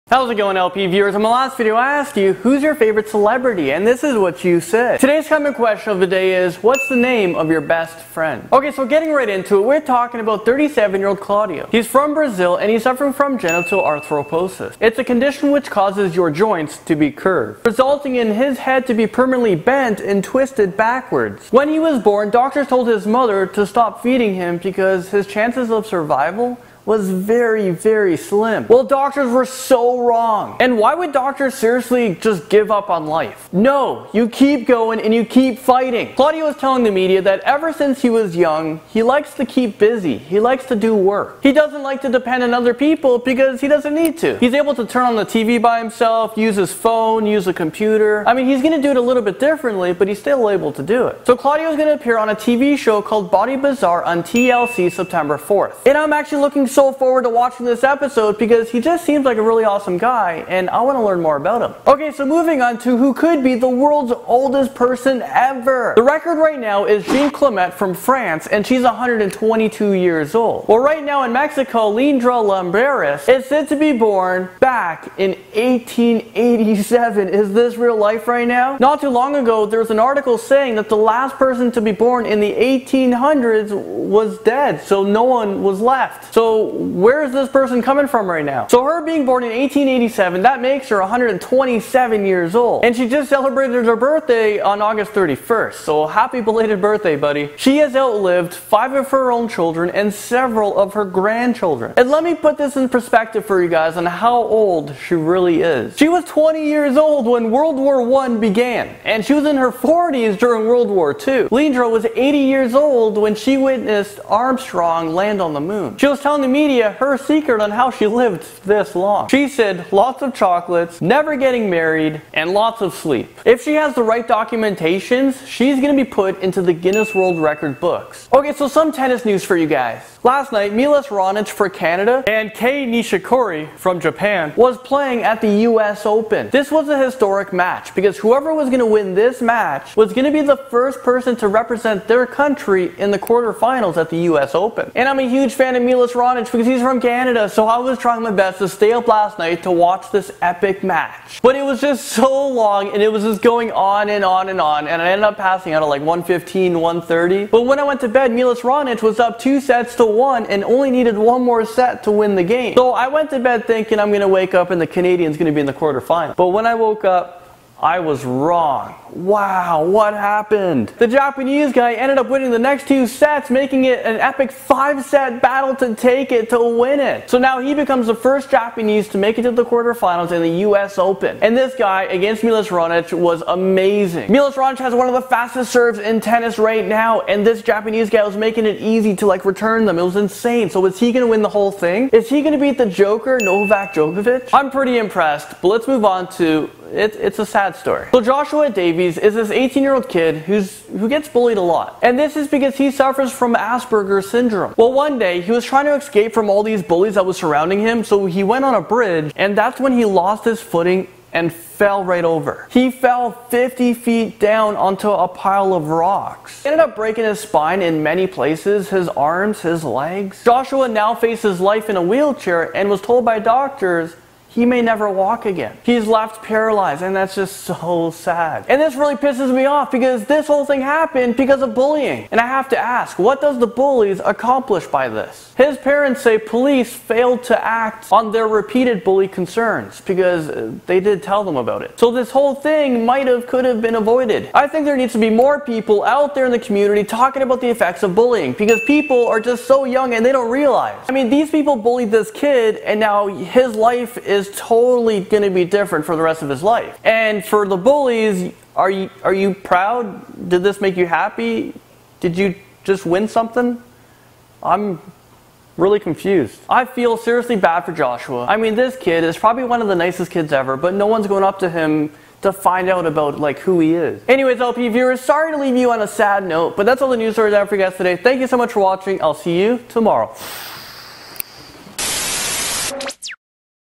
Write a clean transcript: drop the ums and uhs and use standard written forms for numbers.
How's it going, LP viewers? In my last video I asked you, who's your favorite celebrity? And this is what you said. Today's comment question of the day is, what's the name of your best friend? Okay, so getting right into it, we're talking about 37-year-old Claudio. He's from Brazil and he's suffering from genital arthroposis. It's a condition which causes your joints to be curved, resulting in his head to be permanently bent and twisted backwards. When he was born, doctors told his mother to stop feeding him because his chances of survival was very slim. Well, doctors were so wrong. And why would doctors seriously just give up on life? No, you keep going and you keep fighting. Claudio was telling the media that ever since he was young, he likes to keep busy. He likes to do work. He doesn't like to depend on other people because he doesn't need to. He's able to turn on the TV by himself, use his phone, use a computer. I mean, he's gonna do it a little bit differently, but he's still able to do it. So Claudio is gonna appear on a TV show called Body Bazaar on TLC September 4th. And I'm actually looking so forward to watching this episode because he just seems like a really awesome guy and I want to learn more about him. Okay, so moving on to who could be the world's oldest person ever. The record right now is Jean Clement from France and she's 122 years old. Well, right now in Mexico, Lindra Lamberis is said to be born back in 1887. Is this real life right now? Not too long ago, there was an article saying that the last person to be born in the 1800s was dead, so no one was left. So where is this person coming from right now? So her being born in 1887, that makes her 127 years old. And she just celebrated her birthday on August 31st. So happy belated birthday, buddy. She has outlived 5 of her own children and several of her grandchildren. And let me put this in perspective for you guys on how old she really is. She was 20 years old when World War I began. And she was in her 40s during World War II. Lindra was 80 years old when she witnessed Armstrong land on the moon. She was telling the media her secret on how she lived this long. She said lots of chocolates, never getting married, and lots of sleep. If she has the right documentations, she's going to be put into the Guinness World Record books. Okay, so some tennis news for you guys. Last night, Milos Raonic for Canada and Kei Nishikori from Japan was playing at the US Open. This was a historic match because whoever was going to win this match was going to be the first person to represent their country in the quarterfinals at the US Open. And I'm a huge fan of Milos Raonic because he's from Canada, so I was trying my best to stay up last night to watch this epic match. But it was just so long and it was just going on and on and on, and I ended up passing out at like 1:15, 1:30. But when I went to bed, Milos Raonic was up 2-1 and only needed one more set to win the game. So I went to bed thinking I'm going to wake up and the Canadian's going to be in the quarterfinals. But when I woke up, I was wrong. Wow, what happened? The Japanese guy ended up winning the next 2 sets, making it an epic 5-set battle to take it, to win it. So now he becomes the first Japanese to make it to the quarterfinals in the US Open. And this guy against Milos Raonic was amazing. Milos Raonic has one of the fastest serves in tennis right now, and this Japanese guy was making it easy to like return them. It was insane. So is he going to win the whole thing? Is he going to beat the Joker, Novak Djokovic? I'm pretty impressed, but let's move on to it's a sad story. So Joshua Davies is this 18-year-old kid who gets bullied a lot. And this is because he suffers from Asperger's syndrome. Well, one day he was trying to escape from all these bullies that was surrounding him, so he went on a bridge, and that's when he lost his footing and fell right over. He fell 50 feet down onto a pile of rocks. He ended up breaking his spine in many places, his arms, his legs. Joshua now faces life in a wheelchair and was told by doctors he may never walk again. He's left paralyzed, and that's just so sad. And this really pisses me off because this whole thing happened because of bullying. And I have to ask, what does the bullies accomplish by this? His parents say police failed to act on their repeated bully concerns because they did tell them about it. So this whole thing could have been avoided. I think there needs to be more people out there in the community talking about the effects of bullying because people are just so young and they don't realize. I mean, these people bullied this kid and now his life is totally going to be different for the rest of his life. And for the bullies, are you proud? Did this make you happy? Did you just win something? I'm really confused. I feel seriously bad for Joshua. I mean, this kid is probably one of the nicest kids ever, but no one's going up to him to find out about like who he is. Anyways, LP viewers, sorry to leave you on a sad note, but that's all the news stories I have for you guys today. Thank you so much for watching. I'll see you tomorrow.